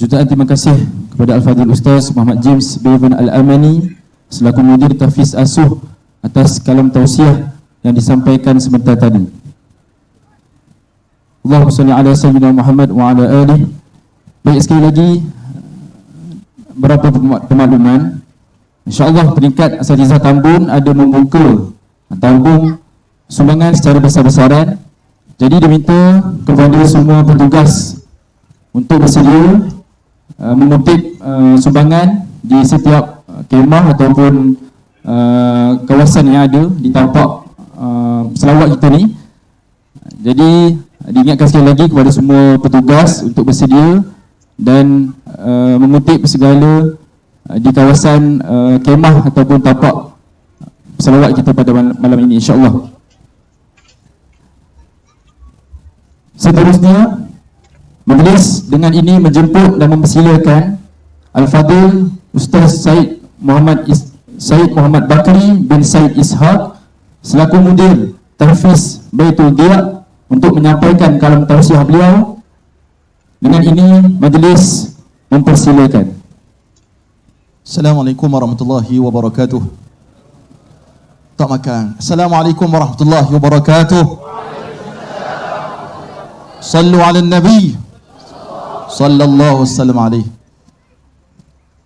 Jutaan terima kasih kepada Al-Fadhil Ustaz Muhammad James Bevan Al-Amani selaku Mudir Tahfiz Asuh atas kalam tausiah yang disampaikan sebentar tadi. Allahumma salli ala sayyidina Muhammad wa ala alihi. Baik, sekali lagi berapa pemakluman. InsyaAllah peringkat Asatizah Tambun ada membuka tabung sumbangan secara besar-besaran. Jadi diminta kepada semua petugas untuk bersedia mengutip sumbangan di setiap kemah ataupun kawasan yang ada di tapak Sarawak kita ni. Jadi diingatkan sekali lagi kepada semua petugas untuk bersedia dan mengutip segala di kawasan kemah ataupun tapak Sarawak kita pada malam ini, insya-Allah. Seterusnya, majlis dengan ini menjemput dan mempersilakan Al-Fadhil Ustaz Syed Muhammad Bakri bin Syed Ishaq selaku Mudir Tahfiz Baitul Diyak untuk menyampaikan kalam tausiah beliau. Dengan ini majlis mempersilakan. Assalamualaikum warahmatullahi wabarakatuh. Tak makan. Assalamualaikum warahmatullahi wabarakatuh. Sallu ala Nabi sallallahu wasallam alaihi.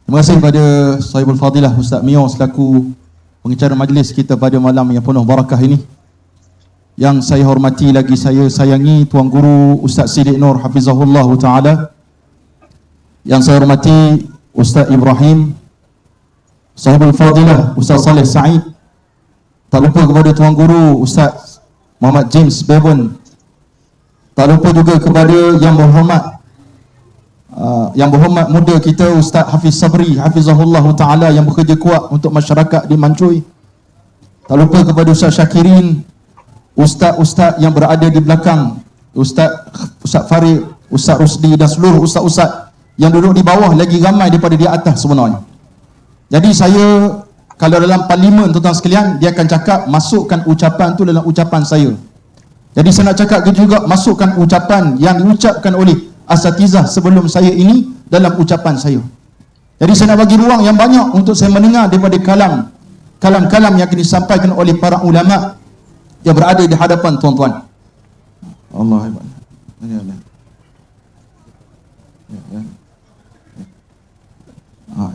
Terima kasih kepada Sahibul Fadilah Ustaz Mio selaku pengacara majlis kita pada malam yang penuh barakah ini. Yang saya hormati lagi saya sayangi Tuan Guru Ustaz Siddiq Nur hafizahullah taala. Yang saya hormati Ustaz Ibrahim, Sahibul Fadilah Ustaz Saleh Said. Tak lupa kepada Tuan Guru Ustaz Muhammad James Bevan. Tak lupa juga kepada yang berhormat muda kita Ustaz Hafiz Sabri hafizahullah taala yang bekerja kuat untuk masyarakat di Mancui. Tak lupa kepada Ustaz Syakirin, ustaz-ustaz yang berada di belakang, Ustaz Farid, Ustaz Rusdi dan seluruh ustaz-ustaz yang duduk di bawah, lagi ramai daripada di atas sebenarnya. Jadi saya, kalau dalam parlimen tuan-tuan sekalian, dia akan cakap masukkan ucapan tu dalam ucapan saya. Jadi saya nak cakap juga masukkan ucapan yang diucapkan oleh asatizah sebelum saya ini dalam ucapan saya. Jadi saya nak bagi ruang yang banyak untuk saya mendengar daripada kalam-kalam yang akan disampaikan oleh para ulama yang berada di hadapan tuan-tuan. Allah hebat.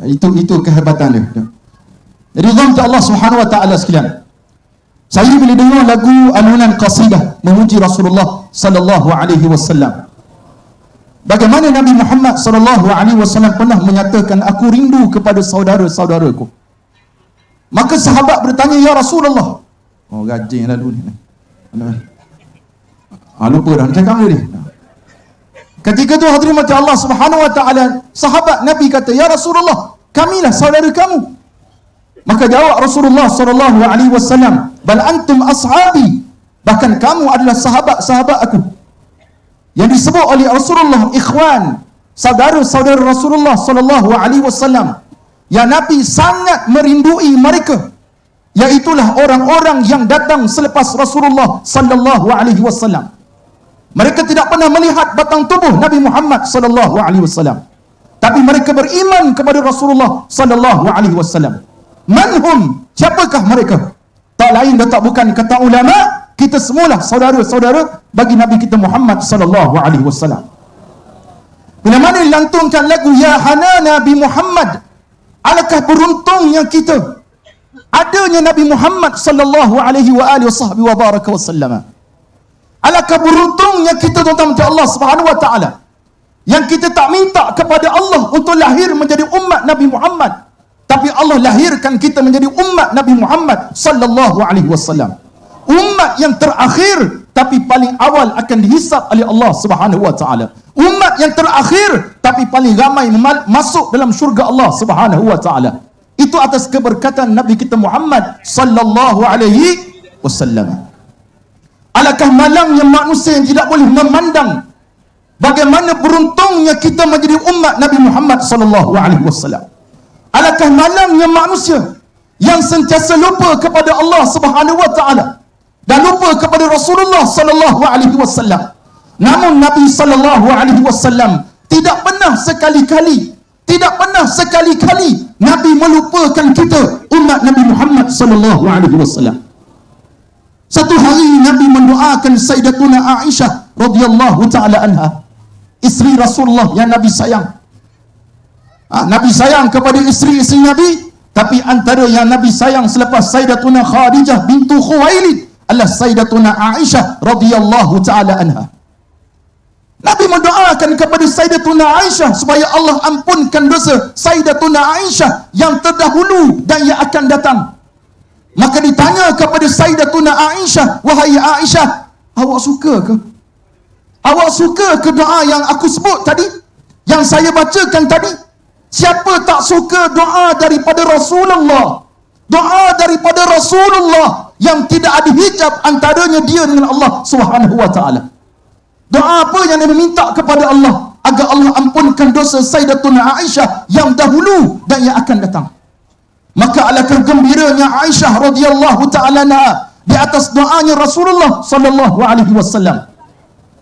Itu kehebatan dia. Jadi Allah Subhanahu wa taala sekalian, saya bila dengar lagu alunan qasidah memuji Rasulullah sallallahu alaihi wasallam, bagaimana Nabi Muhammad sallallahu alaihi wasallam pernah menyatakan, aku rindu kepada saudara-saudaraku. Maka sahabat bertanya, ya Rasulullah. Oh, gajing lalu ni. Lupa dah cakap dia. Ketika tu hadirin mati Allah Subhanahu wa taala, sahabat Nabi kata, ya Rasulullah, kamilah saudara kamu. Maka jawab Rasulullah sallallahu alaihi wasallam, bal antum ashabi, bahkan kamu adalah sahabat-sahabat aku. Yang disebut oleh Rasulullah ikhwan, saudara-saudara Rasulullah sallallahu alaihi wasallam yang Nabi sangat merindui mereka, iaitulah orang-orang yang datang selepas Rasulullah sallallahu alaihi wasallam. Mereka tidak pernah melihat batang tubuh Nabi Muhammad sallallahu alaihi wasallam, tapi mereka beriman kepada Rasulullah sallallahu alaihi wasallam. Manhum, siapakah mereka? Tak lain dan tak bukan kata ulama, kita semualah saudara-saudara bagi Nabi kita Muhammad sallallahu alaihi wasallam. Bila mana dilantunkan lagu Ya Hanana Nabi Muhammad, alangkah beruntungnya kita adanya Nabi Muhammad sallallahu alaihi wa alihi wa baraka wasallam. Alangkah beruntungnya kita tuan-tuan Allah Subhanahu wa taala yang kita tak minta kepada Allah untuk lahir menjadi umat Nabi Muhammad, tapi Allah lahirkan kita menjadi umat Nabi Muhammad sallallahu alaihi wasallam. Umat yang terakhir tapi paling awal akan dihisap oleh Allah Subhanahu wa taala. Umat yang terakhir tapi paling ramai masuk dalam syurga Allah Subhanahu wa taala. Itu atas keberkatan Nabi kita Muhammad sallallahu alaihi wasallam. Alangkah malangnya manusia yang tidak boleh memandang bagaimana beruntungnya kita menjadi umat Nabi Muhammad sallallahu alaihi wasallam. Alangkah malangnya manusia yang sentiasa lupa kepada Allah Subhanahu wa taala dan lupa kepada Rasulullah sallallahu alaihi wasallam. Namun Nabi sallallahu alaihi wasallam Tidak pernah sekali-kali Nabi melupakan kita, umat Nabi Muhammad sallallahu alaihi wasallam. Satu hari Nabi mendoakan Sayyidatuna Aisyah radhiyallahu taala anha, isteri Rasulullah yang Nabi sayang. Nabi sayang kepada isteri-isteri Nabi, tapi antara yang Nabi sayang selepas Sayyidatuna Khadijah bintu Khuwailid adalah Sayyidatuna Aisyah radhiyallahu taala anha. Nabi mendoakan kepada Sayyidatuna Aisyah supaya Allah ampunkan dosa Sayyidatuna Aisyah yang terdahulu dan yang akan datang. Maka ditanya kepada Sayyidatuna Aisyah, wahai Aisyah, awak suka ke? Awak suka ke doa yang aku sebut tadi? Yang saya bacakan tadi? Siapa tak suka doa daripada Rasulullah? Doa daripada Rasulullah yang tidak ada hijab antaranya dia dengan Allah Subhanahu wa taala. Doa apa yang dia meminta kepada Allah agar Allah ampunkan dosa Sayyidatuna Aisyah yang dahulu dan yang akan datang. Maka alangkah gembiranya Aisyah radhiyallahu taala anha di atas doanya Rasulullah sallallahu alaihi wasallam.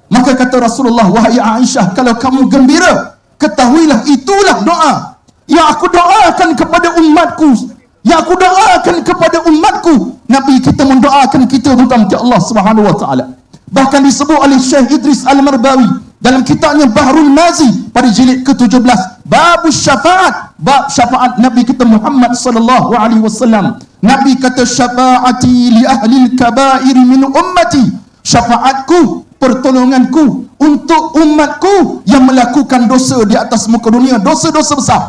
Maka kata Rasulullah, wahai Aisyah, kalau kamu gembira, ketahuilah itulah doa yang aku doakan kepada umatku. Yang aku doakan kepada umatku. Nabi kita mendoakan kita tentang Allah Subhanahu wa taala. Bahkan disebut oleh Syekh Idris Al-Marbawi dalam kitabnya Bahrul Mazi pada jilid ke-17, bab syafaat, bab syafaat Nabi kita Muhammad sallallahu alaihi wasallam. Nabi kata, syafaati li ahli al-kaba'ir min ummati, syafaatku, pertolonganku untuk umatku yang melakukan dosa di atas muka dunia, dosa-dosa besar,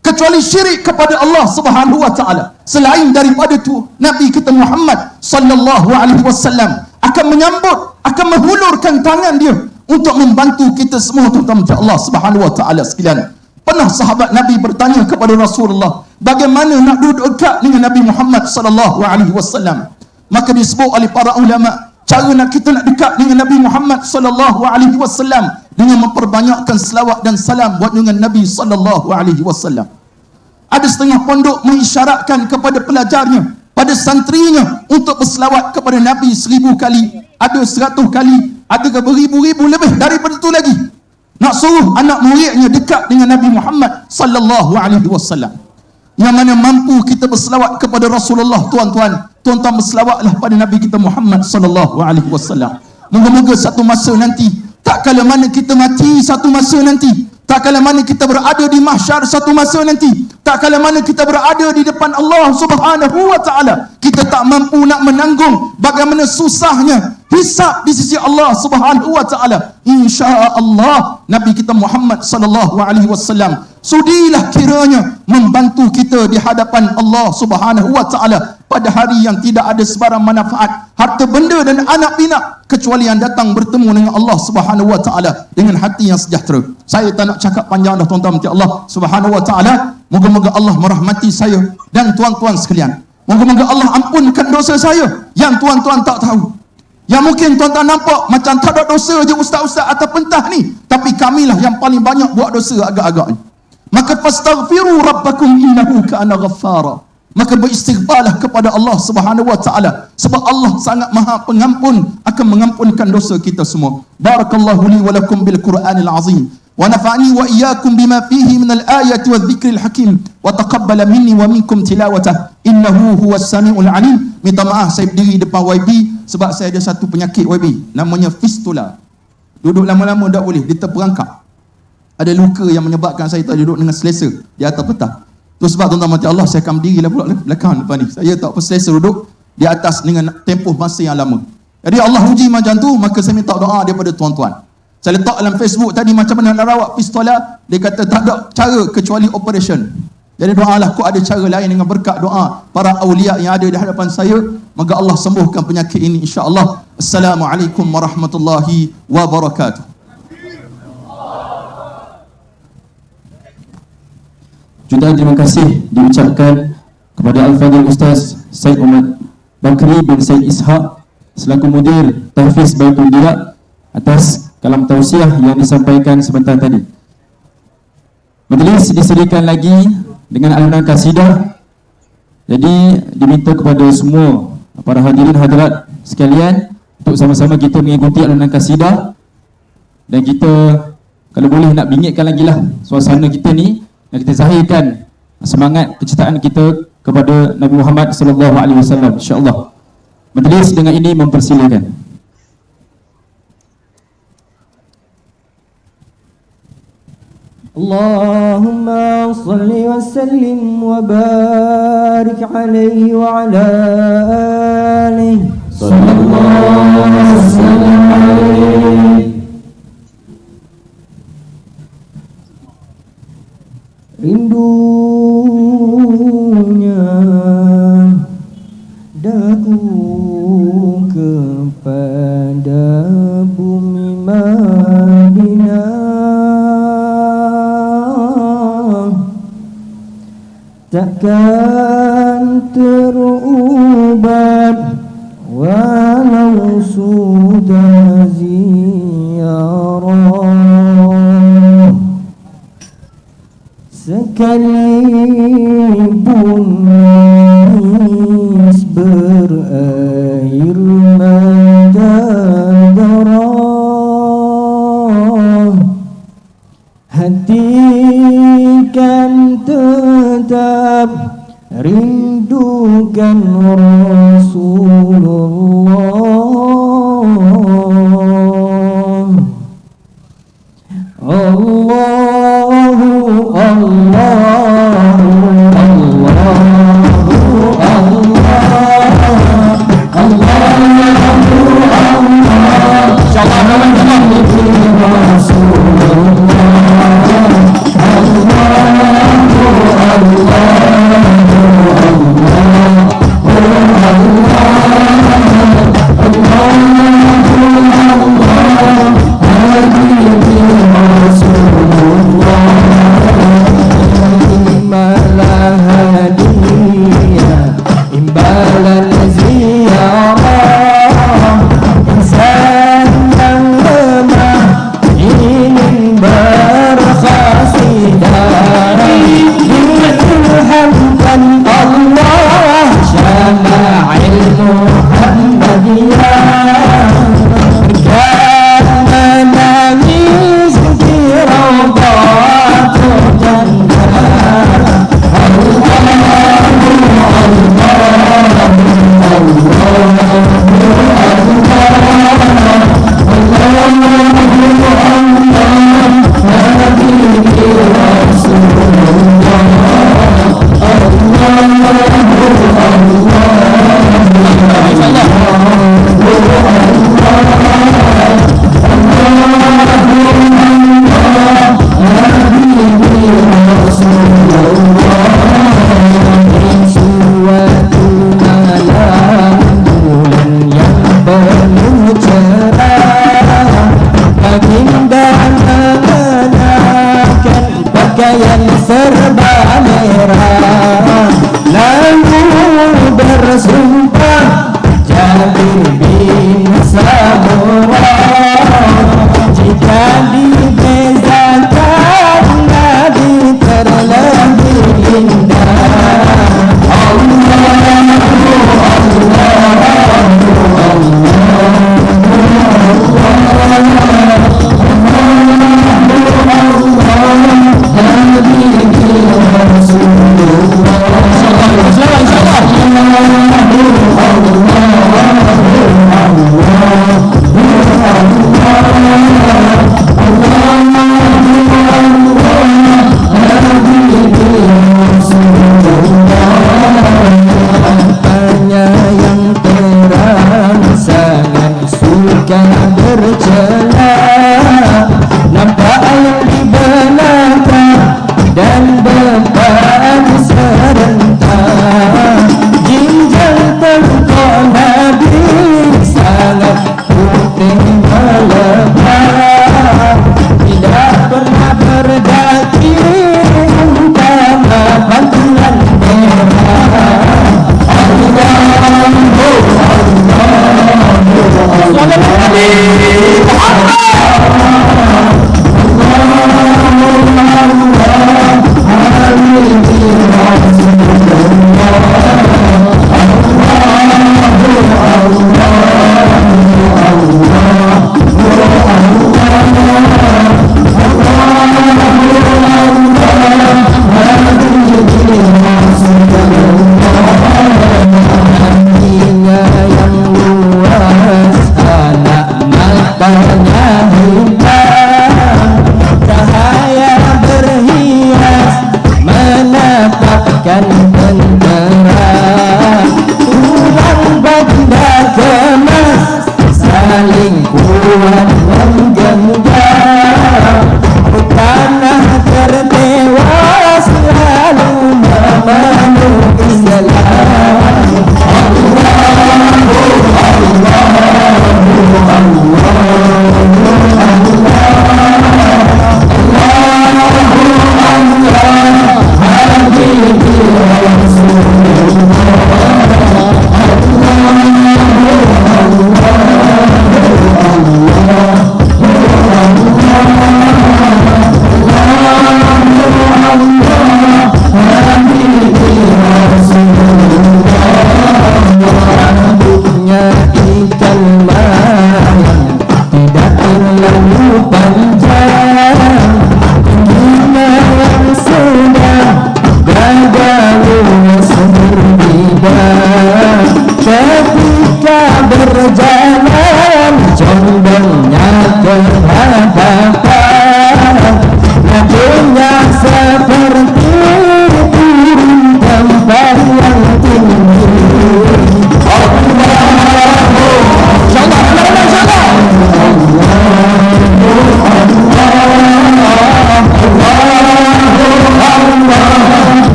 kecuali syirik kepada Allah Subhanahu wa taala. Selain daripada itu, Nabi kita Muhammad sallallahu alaihi wasallam akan menyambut, akan menghulurkan tangan dia untuk membantu kita semua, terutama Allah Subhanahu wa taala sekalian. Pernah sahabat Nabi bertanya kepada Rasulullah, bagaimana nak duduk dekat dengan Nabi Muhammad sallallahu alaihi wasallam? Maka disebut oleh para ulama, cara nak kita nak dekat dengan Nabi Muhammad sallallahu alaihi wasallam dengan memperbanyakkan selawat dan salam buat dengan Nabi sallallahu alaihi wasallam. Ada setengah pondok mengisyaratkan kepada pelajarnya, pada santrinya, untuk berselawat kepada Nabi 1000 kali, ada 100 kali, ada beribu-ribu lebih daripada itu lagi. Nak suruh anak muridnya dekat dengan Nabi Muhammad sallallahu alaihi wasallam. Yang mana mampu kita berselawat kepada Rasulullah, tuan-tuan berselawatlah pada Nabi kita Muhammad sallallahu alaihi wasallam. Moga-moga satu masa nanti, tak kala mana kita mati satu masa nanti, tak kala mana kita berada di mahsyar satu masa nanti, tak kala mana kita berada di depan Allah Subhanahu wa taala, kita tak mampu nak menanggung bagaimana susahnya hisab di sisi Allah Subhanahu wa taala. Insya-Allah Nabi kita Muhammad sallallahu alaihi wasallam sudilah kiranya membantu kita di hadapan Allah Subhanahu wa taala pada hari yang tidak ada sebarang manfaat harta benda dan anak pinak kecuali yang datang bertemu dengan Allah Subhanahu wa taala dengan hati yang sejahtera. Saya tak nak cakap panjang dah, tuan-tuan, Allah Subhanahu wa taala. Moga-moga Allah merahmati saya dan tuan-tuan sekalian. Moga-moga Allah ampunkan dosa saya yang tuan-tuan tak tahu. Yang mungkin tuan-tuan nampak macam tak ada dosa je ustaz-ustaz atau pentah ni, tapi kamilah yang paling banyak buat dosa agak-agak ni. Maka fastaghfiru rabbakum innahu kana ghaffara. Maka beristighfarlah kepada Allah Subhanahu wa taala, sebab Allah sangat Maha Pengampun, akan mengampunkan dosa kita semua. Barakallahu li wa lakum bil Qur'anil azim wa nafa'ani wa iyyakum bima fihi minal ayati wadh-dhikril hakim wa taqabbala minni wa minkum tilawatah innahu huwas samiul alim. Minta maaf saya berdiri depan YB sebab saya ada satu penyakit YB namanya fistula. Duduk lama-lama tak boleh, dia terperangkap. Ada luka yang menyebabkan saya tak duduk dengan selesa di atas petang. Itu sebab tuan-tuan mati Allah, saya akan berdirilah pula belakang depan ni. Saya tak selesa duduk di atas dengan tempoh masa yang lama. Jadi Allah uji macam tu, maka saya minta doa daripada tuan-tuan. Saya letak dalam Facebook tadi macam mana nak rawat fistula, dia kata tak ada cara kecuali operation. Jadi doalah, kau ada cara lain dengan berkat doa para awliya yang ada di hadapan saya, maka Allah sembuhkan penyakit ini insya-Allah. Assalamualaikum warahmatullahi wabarakatuh. Jutaan terima kasih diucapkan kepada Al-Fadhil Ustaz Syed Muhammad Bakri bin Syed Ishaq selaku mudir Tahfiz Baitul Dira atas kalam tausiah yang disampaikan sebentar tadi. Majlis disediakan lagi dengan alunan kasidah. Jadi diminta kepada semua para hadirin hadirat sekalian untuk sama-sama kita mengikuti alunan kasidah, dan kita kalau boleh nak bingitkan lagi lah suasana kita ni, yang kita zahirkan semangat kecintaan kita kepada Nabi Muhammad sallallahu alaihi wasallam, insya-Allah. Majlis dengan ini mempersilakan. Allahumma salli wa sallim wa barik alaihi wa ala alihi sallallahu alaihi wasallam. Rindunya daku kepada bumi Madinah, takkan terubat walau sudah ziarah. Sekalipun nangis berair mata darah, hati kan tetap rindukan Rasulullah. Allahu Allahu Allahu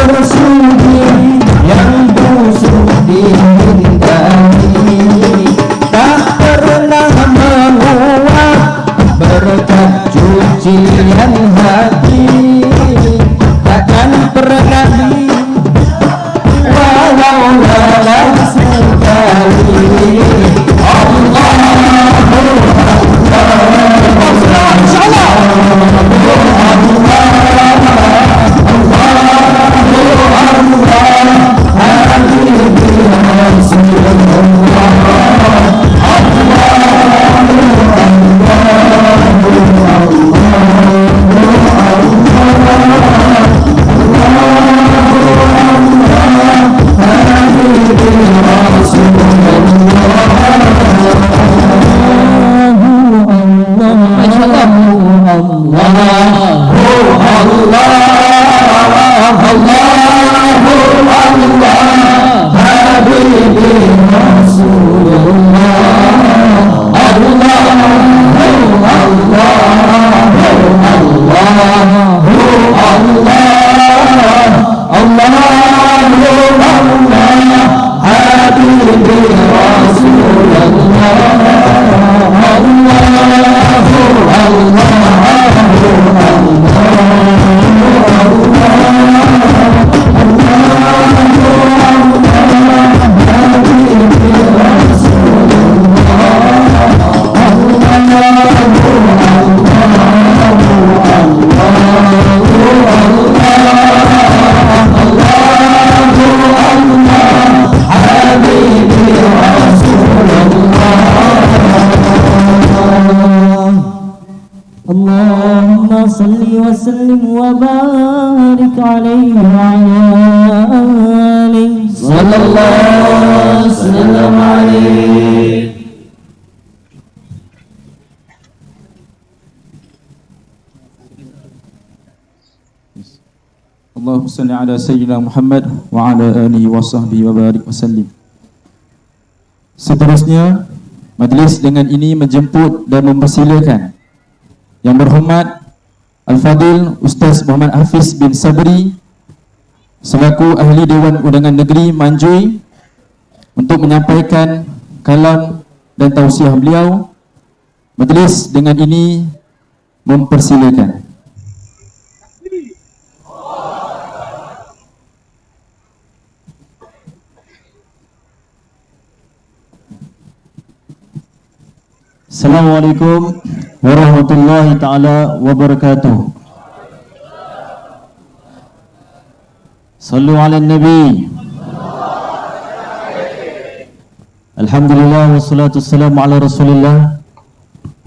bersudi yang busuk dihindari, tak pernah menguap berkat cucian hati, takkan pernah walau sekali. Allahumma salli wa sallim wa barik alaihi wa ala alihi sallallahu sallam alaihi. Allahumma salli ala sayyidina Muhammad wa ala alihi wa sahbihi wa barik wa sallim. Seterusnya, majlis dengan ini menjemput dan mempersilakan Yang berhormat Al-Fadil Ustaz Muhammad Hafiz bin Sabri selaku Ahli Dewan Undangan Negeri Manjui untuk menyampaikan kalam dan tausiah beliau. Majlis dengan ini mempersilakan. Assalamualaikum warahmatullahi ta'ala wabarakatuh. Sallu ala nabi. Alhamdulillah wassalatu wassalamu ala rasulillah.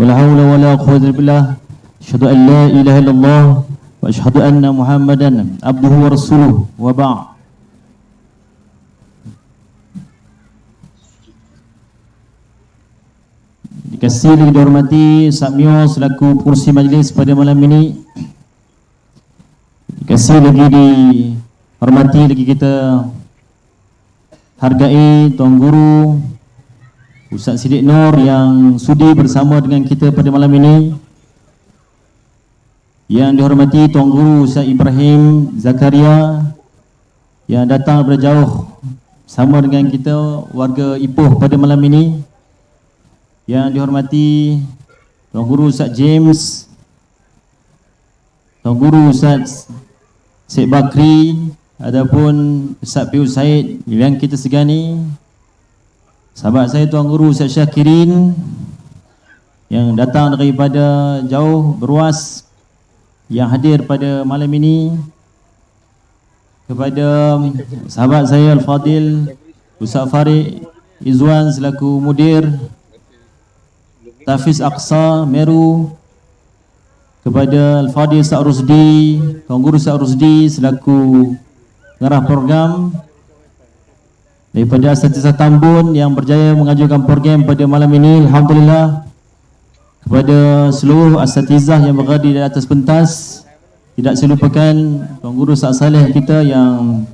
Wala hawla wala quwwata illa billah. Asyhadu an la ilaha illallah wa asyhadu anna Muhammadan abduhu wa rasuluh wa ba'd. Dikasih lagi dihormati Sakmio selaku pengurusi majlis pada malam ini. Dikasih lagi dihormati lagi kita hargai Tuan Guru Ustaz Siddiq Nur yang sudi bersama dengan kita pada malam ini. Yang dihormati Tuan Guru Ustaz Ibrahim Zakaria yang datang daripada jauh sama dengan kita warga Ipoh pada malam ini. Yang dihormati Tuan Guru Ustaz James, Tuan Guru Ustaz Syed Bakri, adapun Ustaz Piu Said yang kita segani, sahabat saya Tuan Guru Ustaz Syakirin yang datang daripada jauh beruas yang hadir pada malam ini, kepada sahabat saya Al-Fadil Ustaz Farid Izwan selaku mudir Tafiz Aqsa Meru, kepada Al-Fadhil Ustaz Rusdi, Tuan Guru Ustaz Rusdi selaku pengarah program, daripada Asatizah Tambun yang berjaya mengajukan program pada malam ini. Alhamdulillah, kepada seluruh asatizah yang berada di atas pentas, tidak saya lupakan Tuan Guru Ustaz Saleh kita yang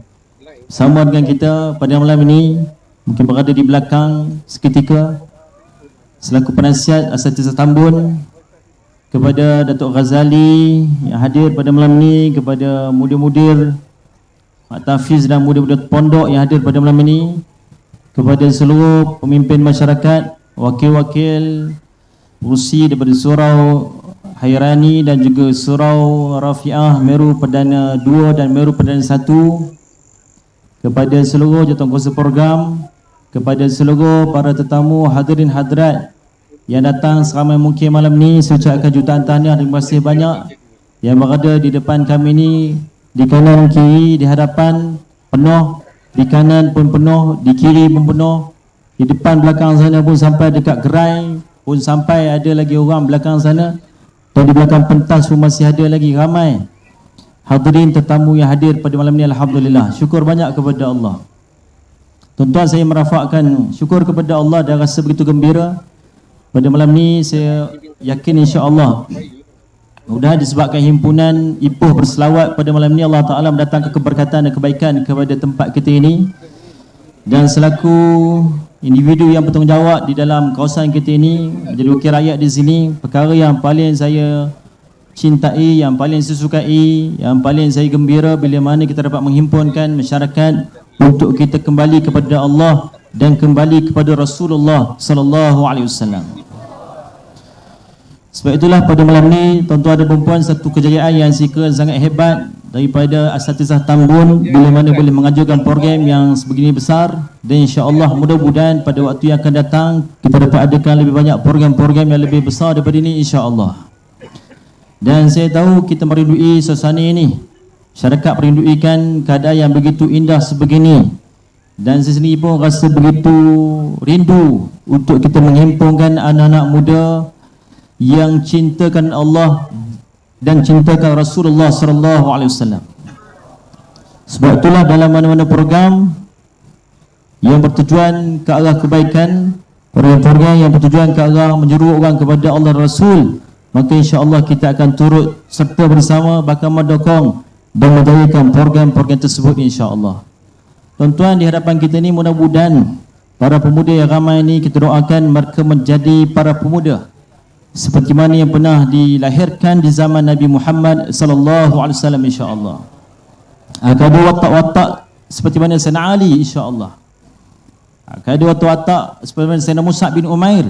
sama dengan kita pada malam ini, mungkin berada di belakang seketika selaku penasihat Asatizah Tambun, kepada Datuk Ghazali yang hadir pada malam ini, kepada mudir-mudir Mak Tafiz dan muda-muda pondok yang hadir pada malam ini, kepada seluruh pemimpin masyarakat, wakil-wakil urusi daripada Surau Hairani dan juga Surau Rafiah Meru Perdana 2 dan Meru Perdana 1, kepada seluruh jawatankuasa program, kepada seluruh para tetamu hadirin hadirat yang datang seramai mungkin malam ni, saya ucapkan jutaan tahniah dan terima kasih banyak yang berada di depan kami ni, di kanan kiri, di hadapan penuh, di kanan pun penuh, di kiri pun penuh, di depan belakang sana pun sampai dekat gerai pun sampai ada lagi orang belakang sana, dan di belakang pentas pun masih ada lagi ramai hadirin tetamu yang hadir pada malam ni. Alhamdulillah, syukur banyak kepada Allah. Tuan-tuan, saya merafakkan syukur kepada Allah dan rasa begitu gembira pada malam ni. Saya yakin insya-Allah mudah disebabkan himpunan Ipoh berselawat pada malam ni, Allah Ta'ala mendatangkan keberkatan dan kebaikan kepada tempat kita ini, dan selaku individu yang bertanggungjawab di dalam kawasan kita ini, menjadi wakil rakyat di sini, perkara yang paling saya cintai, yang paling saya sukai, yang paling saya gembira bila mana kita dapat menghimpunkan masyarakat untuk kita kembali kepada Allah dan kembali kepada Rasulullah sallallahu alaihi wasallam. Sebab itulah pada malam ni, tuan-tuan dan puan-puan, satu kejayaan yang saya kira sangat hebat daripada Asatizah Tambun bila mana boleh mengajukan program yang sebegini besar, dan insya-Allah mudah-mudahan pada waktu yang akan datang kita dapat adakan lebih banyak program-program yang lebih besar daripada ini insya-Allah. Dan saya tahu kita merindui suasana ini, masyarakat merinduikan keadaan yang begitu indah sebegini, dan saya sendiri pun rasa begitu rindu untuk kita menghimpunkan anak-anak muda yang cintakan Allah dan cintakan Rasulullah sallallahu alaihi wasallam. Sebab itulah dalam mana-mana program yang bertujuan ke arah kebaikan, program-program yang bertujuan ke arah menyeru orang kepada Allah Rasul, maka insya-Allah kita akan turut serta bersama bakal mendukung dan menjayakan program-program tersebut insya-Allah. Tuan-tuan, di hadapan kita ni mudah-mudahan para pemuda yang ramai ni kita doakan mereka menjadi para pemuda seperti mana yang pernah dilahirkan di zaman Nabi Muhammad sallallahu alaihi wasallam insya-Allah. Akan ada watak-watak seperti mana Sayyidina Ali insya-Allah. Akan ada watak-watak seperti mana Sayyidina Mus'ab bin Umair.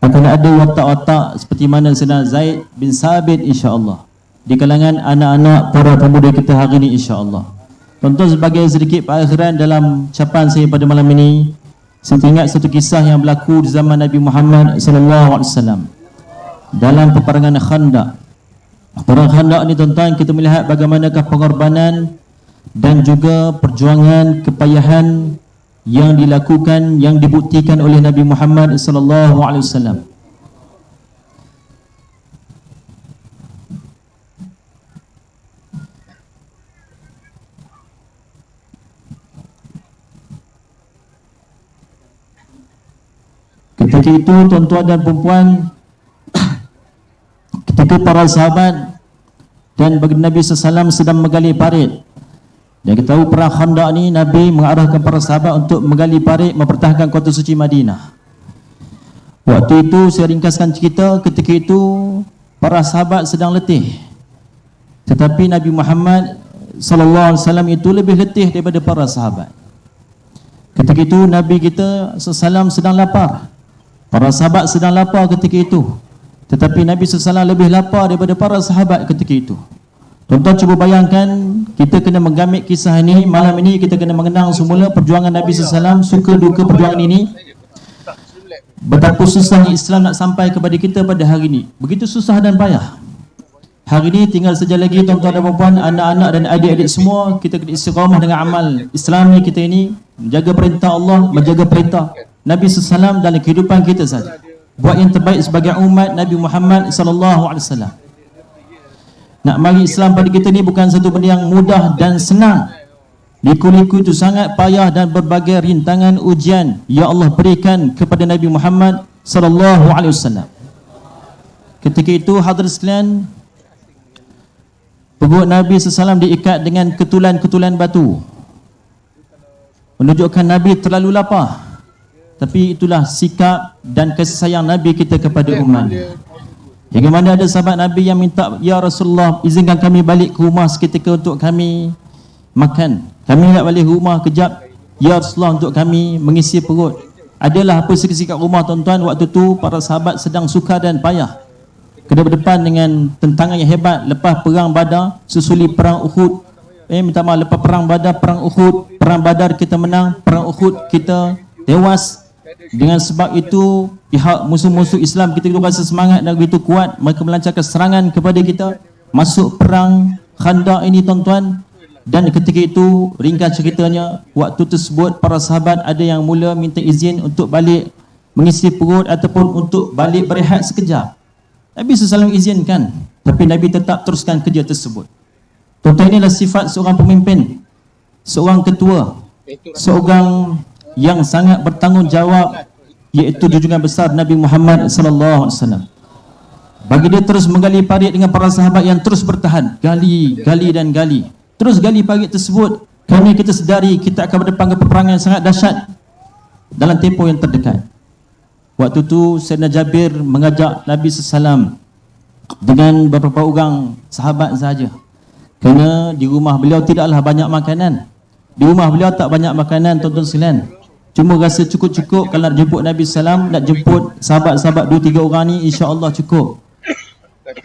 Akan ada watak-watak seperti mana Sayyidina Zaid bin Sabit insya-Allah di kalangan anak-anak para pemuda kita hari ini insya-Allah. Tuan-tuan, sebagai sedikit perakhiran dalam ucapan saya pada malam ini, saya teringat satu kisah yang berlaku di zaman Nabi Muhammad sallallahu alaihi wasallam dalam peperangan Khandaq. Perang Khandaq ni tuan-tuan, kita melihat bagaimanakah pengorbanan dan juga perjuangan kepayahan yang dilakukan, yang dibuktikan oleh Nabi Muhammad sallallahu alaihi wasallam. Ketika itu tuan-tuan dan puan-puan, ketika para sahabat dan baginda Nabi SAW sedang menggali parit, dan kita tahu perang Khandaq ni Nabi mengarahkan para sahabat untuk menggali parit mempertahankan kota suci Madinah. Waktu itu saya ringkaskan cerita, ketika itu para sahabat sedang letih, tetapi Nabi Muhammad SAW itu lebih letih daripada para sahabat. Ketika itu Nabi kita SAW sedang lapar, para sahabat sedang lapar ketika itu, tetapi Nabi SAW lebih lapar daripada para sahabat ketika itu. Tuan-tuan, cuba bayangkan, kita kena menggamit kisah ini. Malam ini kita kena mengenang semula perjuangan Nabi SAW, suka duka perjuangan ini, betapa susah Islam nak sampai kepada kita pada hari ini. Begitu susah dan payah. Hari ini tinggal saja lagi tuan-tuan dan puan-puan, anak-anak dan adik-adik semua, kita kena istiqamah dengan amal Islami kita ini, menjaga perintah Allah, menjaga perintah Nabi SAW dalam kehidupan kita saja. Buat yang terbaik sebagai umat Nabi Muhammad sallallahu alaihi wasallam. Nak mari Islam pada kita ni bukan satu benda yang mudah dan senang. Liku-liku itu sangat payah dan berbagai rintangan ujian ya Allah berikan kepada Nabi Muhammad sallallahu alaihi wasallam. Ketika itu hadirin sekalian, perut Nabi SAW diikat dengan ketulan-ketulan batu, menunjukkan Nabi terlalu lapar. Tapi itulah sikap dan kasih sayang Nabi kita kepada umat. Hingga mana ada sahabat Nabi yang minta, "Ya Rasulullah, izinkan kami balik ke rumah seketika untuk kami makan. Kami nak balik rumah kejap, ya Rasulullah, untuk kami mengisi perut. Adalah apa sikit-sikit kat rumah tuan-tuan. Waktu tu para sahabat sedang sukar dan payah, berdepan dengan tentangan yang hebat. Lepas perang Badar, susuli perang Uhud. Lepas perang Badar, perang Uhud. Perang Badar kita menang, perang Uhud kita tewas. Dengan sebab itu pihak musuh-musuh Islam kita rasa semangat dan begitu kuat, mereka melancarkan serangan kepada kita. Masuk perang Khandaq ini tuan-tuan. Dan ketika itu, ringkas ceritanya, waktu tersebut para sahabat ada yang mula minta izin untuk balik mengisi perut ataupun untuk balik berehat sekejap. Nabi SAW izinkan, tapi Nabi tetap teruskan kerja tersebut. Tuan-tuan, inilah sifat seorang pemimpin, seorang ketua, seorang yang sangat bertanggungjawab, iaitu junjungan besar Nabi Muhammad SAW. Bagi dia terus menggali parit dengan para sahabat yang terus bertahan, gali dan gali. Terus gali parit tersebut kerana kita sedari kita akan berdepan ke peperangan yang sangat dahsyat dalam tempoh yang terdekat. Waktu tu Sayyidina Jabir mengajak Nabi SAW dengan beberapa orang sahabat sahaja, kerana di rumah beliau tidaklah banyak makanan. Di rumah beliau tak banyak makanan tuan-tuan sekalian. Cuma rasa cukup-cukup kalau nak jemput Nabi SAW, nak jemput sahabat-sahabat 2-3 orang ni, insya-Allah cukup.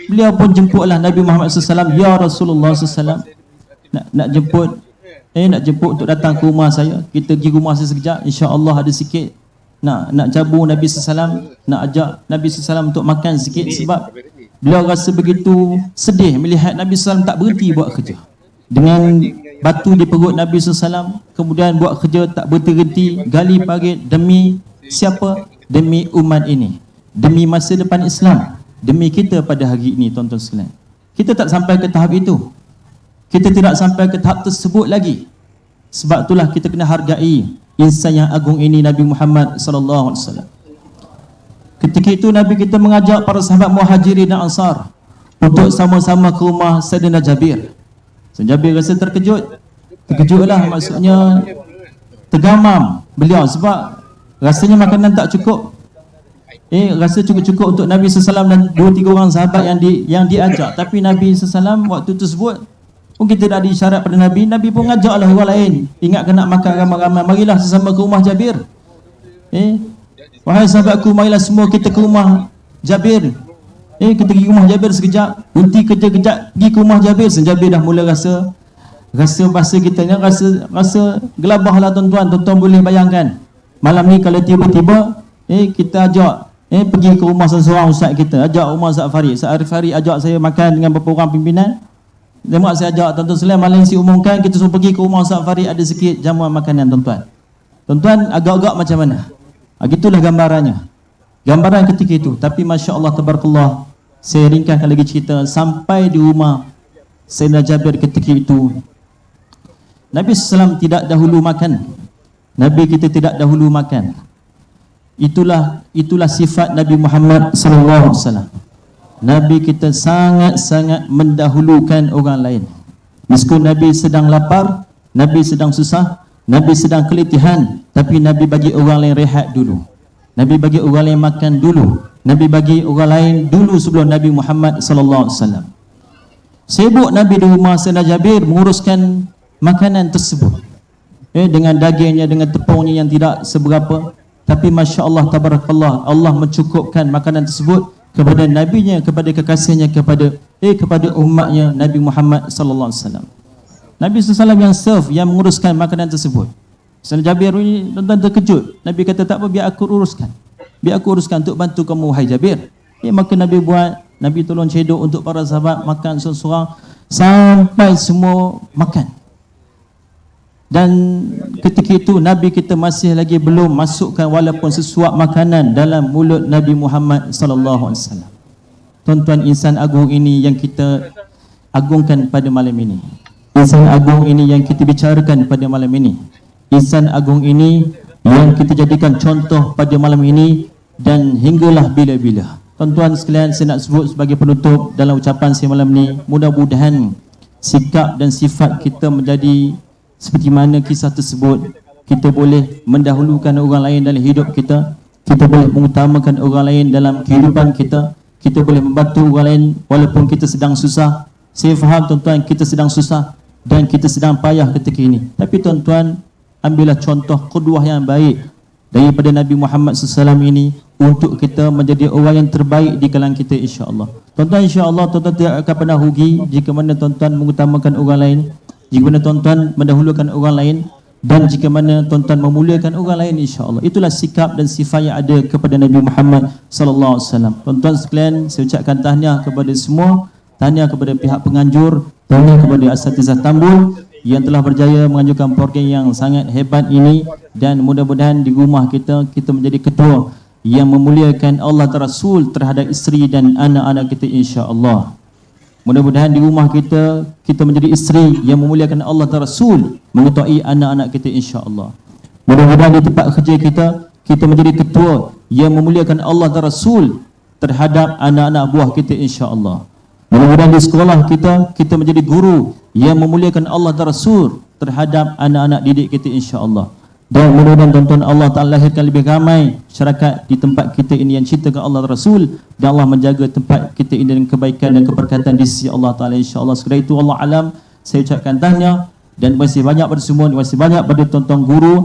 Beliau pun jemputlah Nabi Muhammad SAW. Ya Rasulullah SAW, nak jemput untuk datang ke rumah saya. Kita pergi rumah saya sekejap, insya-Allah ada sikit nak cabu Nabi SAW, nak ajak Nabi SAW untuk makan sikit. Sebab beliau rasa begitu sedih melihat Nabi SAW tak berhenti buat kerja dengan batu di perut Nabi SAW, kemudian buat kerja tak berhenti, gali parit. Demi siapa? Demi umat ini, demi masa depan Islam, demi kita pada hari ini tuan-tuan sekalian. Kita tak sampai ke tahap itu. Kita tidak sampai ke tahap tersebut lagi. Sebab itulah kita kena hargai insan yang agung ini, Nabi Muhammad SAW. Ketika itu Nabi kita mengajak para sahabat Muhajirin dan Ansar untuk sama-sama ke rumah Sayyidina Jabir. Sayyidina Jabir rasa terkejutlah, maksudnya tergamam beliau sebab rasanya makanan tak cukup. Rasa cukup-cukup untuk Nabi SAW dan 2-3 orang sahabat yang diajak. Tapi Nabi SAW waktu tersebut mungkin tidak ada isyarat pada Nabi. Nabi pun ngajaklah orang lain. Ingatkan nak makan ramai-ramai, marilah sesama ke rumah Jabir. Wahai sahabatku, marilah semua kita ke rumah Jabir. Kita pergi ke rumah Jabir sekejap, berhenti kerja kejap, pergi ke rumah Jabir. Jabir dah mula rasa bahasa kita ni rasa gelabah lah tuan-tuan. Tuan-tuan boleh bayangkan malam ni kalau tiba-tiba kita ajak pergi ke rumah seseorang ustaz kita, ajak rumah Ustaz Farid. Ustaz Farid ajak saya makan dengan beberapa orang pimpinan. Lemak saya ajak tuan-tuan sekalian, malam si umumkan kita suruh pergi ke rumah Ustaz Farid, ada sikit jamuan makanan tuan-tuan. Tuan-tuan agak-agak macam mana? Gitulah gambarannya. Gambaran ketika itu. Tapi masya-Allah tabarakallah, saya ringkaskan lagi cerita sampai di rumah Sayyidina Jabir ketika itu. Nabi SAW tidak dahulu makan. Nabi kita tidak dahulu makan. Itulah sifat Nabi Muhammad SAW. Nabi kita sangat-sangat mendahulukan orang lain. Meskipun Nabi sedang lapar, Nabi sedang susah, Nabi sedang keletihan, tapi Nabi bagi orang lain rehat dulu. Nabi bagi orang lain makan dulu. Nabi bagi orang lain dulu sebelum Nabi Muhammad SAW. Sibuk Nabi di rumah Sayyidina Jabir menguruskan makanan tersebut. Dengan dagingnya, dengan tepungnya yang tidak seberapa. Tapi Masya Allah tabarakallah, Allah mencukupkan makanan tersebut kepada nabinya, kepada kekasihnya, kepada umatnya Nabi Muhammad sallallahu alaihi wasallam. Nabi SAW yang serve, yang menguruskan makanan tersebut. Sayyidina Jabir ini tuan-tuan terkejut. Nabi kata tak apa, biar aku uruskan. Biar aku uruskan untuk bantu kamu wahai Jabir. Maka Nabi buat, Nabi tolong cedok untuk para sahabat makan seorang-seorang sampai semua makan. Dan ketika itu Nabi kita masih lagi belum masukkan walaupun sesuap makanan dalam mulut Nabi Muhammad sallallahu alaihi wasallam. Tuan-tuan, insan agung ini yang kita agungkan pada malam ini. Insan agung ini yang kita bicarakan pada malam ini. Insan agung ini yang kita jadikan contoh pada malam ini dan hinggalah bila-bila. Tuan-tuan sekalian, saya nak sebut sebagai penutup dalam ucapan saya malam ini, mudah-mudahan sikap dan sifat kita menjadi seperti mana kisah tersebut. Kita boleh mendahulukan orang lain dalam hidup kita. Kita boleh mengutamakan orang lain dalam kehidupan kita. Kita boleh membantu orang lain walaupun kita sedang susah. Saya faham tuan-tuan, kita sedang susah. dan kita sedang payah ketika ini. Tapi tuan-tuan, ambillah contoh qudwah yang baik daripada Nabi Muhammad SAW ini untuk kita menjadi orang yang terbaik di kalangan kita, insya-Allah. Tuan-tuan, insya-Allah tuan-tuan tidak akan pernah rugi jika mana tuan-tuan mengutamakan orang lain, jika mana tuan-tuan mendahulukan orang lain, dan jika mana tuan-tuan memuliakan orang lain, insya-Allah. Itulah sikap dan sifat yang ada kepada Nabi Muhammad sallallahu alaihi wasallam. Tuan-tuan sekalian, saya ucapkan tahniah kepada semua, tahniah kepada pihak penganjur, tahniah kepada Asatizah Tambun yang telah berjaya menganjurkan program yang sangat hebat ini, dan mudah-mudahan di rumah kita menjadi ketua yang memuliakan Allah dan Rasul terhadap isteri dan anak-anak kita, insya-Allah. Mudah-mudahan di rumah kita menjadi isteri yang memuliakan Allah dan Rasul, mengetahui anak-anak kita, insya-Allah. Mudah-mudahan di tempat kerja kita menjadi ketua yang memuliakan Allah dan Rasul terhadap anak-anak buah kita, insya-Allah. Mudah-mudahan di sekolah kita menjadi guru yang memuliakan Allah dan Rasul terhadap anak-anak didik kita, insya-Allah. Dan mudah-mudahan tuan-tuan Allah Ta'ala lahirkan lebih ramai masyarakat di tempat kita ini yang cinta kepada Allah dan Rasul, dan Allah menjaga tempat kita ini dengan kebaikan dan keberkatan di sisi Allah Ta'ala, insya-Allah. Sekadar itu, Allah alam, saya ucapkan tahniah dan terima kasih banyak pada semua, terima kasih banyak pada tuan-tuan guru,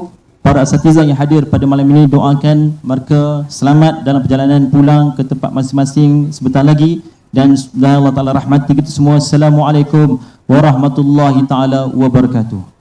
para asatizah yang hadir pada malam ini. Doakan mereka selamat dalam perjalanan pulang ke tempat masing-masing sebentar lagi, dan Allah Ta'ala rahmati kita semua. Assalamualaikum warahmatullahi ta'ala wabarakatuh.